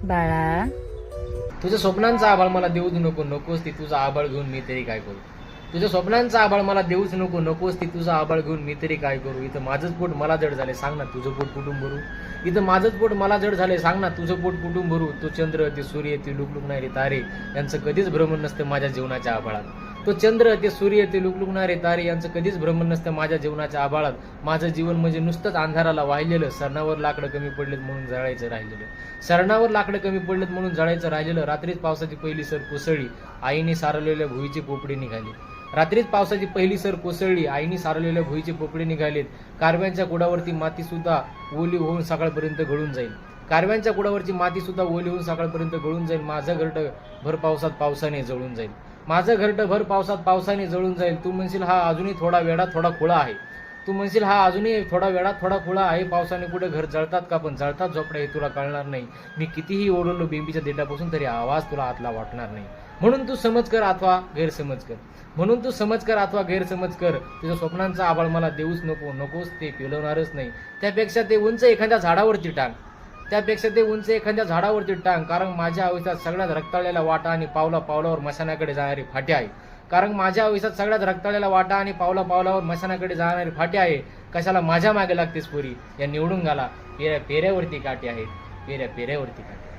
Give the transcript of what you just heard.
बाळा, तुझ्या स्वप्नांचा आभाळ मला देऊच नको, नकोस ती तुझा आभाळ घेऊन मी तरी काय करू. तुझ्या स्वप्नांचा आभाळ मला देऊच नको, नकोस ती तुझा आभाळ घेऊन मी तरी काय करू. इथं माझंच पोट मला जड झाले, सांग ना तुझं पोट कुठून भरू. इथं माझंच पोट मला जड झाले, सांग ना तुझं पोट कुठून भरू. तो चंद्र, ते सूर्य, ते लुकलुकणारे तारे यांचं कधीच भ्रमण नसतं माझ्या जीवनाच्या आभाळात. तो चंद्र, ते सूर्य, ते लुकलुकणारे तारे यांचं कधीच भ्रमण नसतं माझ्या जीवनाच्या आभाळात. माझं जीवन म्हणजे नुसतंच अंधाराला वाहिलेलं, सरणावर लाकडं कमी पडलेत म्हणून जळायचं राहिलेलं. सरणावर लाकडं कमी पडलेत म्हणून जळायचं राहिलेलं. रात्रीच पावसाची पहिली सर कोसळली, आईने सारवलेल्या भुईची पोपडी निघाली. रात्रीच पावसाची पहिली सर कोसळली, आईने सारवलेल्या भुईची पोपडी निघालीत. कारव्यांच्या कुडावरती माती सुद्धा ओली होऊन सकाळपर्यंत गळून जाईल. कारव्यांच्या कुडावरची माती सुद्धा ओली होऊन सकाळपर्यंत गळून जाईल. माझं घरटं भर पावसात पावसाने जळून जाईल. माझं घरटं भर पावसात पावसाने जळून जाईल. तू म्हणशील हा अजूनही थोडा वेडा थोडा खुळा आहे. तू म्हणशील हा अजूनही थोडा वेळा थोडा खुळा आहे. पावसाने कुठे घर जळतात का? पण जळतात झोपड्या हे तुला कळणार नाही. मी कितीही ओरडलो बेंबीच्या देठापासून तरी आवाज तुला आतला वाटणार नाही. म्हणून तू समज कर अथवा गैरसमज कर. म्हणून तू समज कर अथवा गैरसमज कर. तुझ्या स्वप्नांचा आभाळ मला देऊच नको, नकोस ते पेलवणारच नाही. त्यापेक्षा ते उंच एखाद्या झाडावरती टांग. त्यापेक्षा ते उंच एखाद्या झाडावरती टांग. कारण माझ्या आयुष्यात सगळ्यात रक्ताळलेला वाटा आणि पावला पावलावर मशानाकडे जाणारी फाटी आहे. कारण माझ्या आयुष्यात सगळ्यात रक्ताळलेला वाटा आणि पावला पावलावर मशानाकडे जाणारी फाटी आहे. कशाला माझ्या मागे लागतेस पोरी, या निवडून घाला. पेऱ्या पेऱ्यावरती काठी आहेत, पेऱ्या पेऱ्यावरती काठी.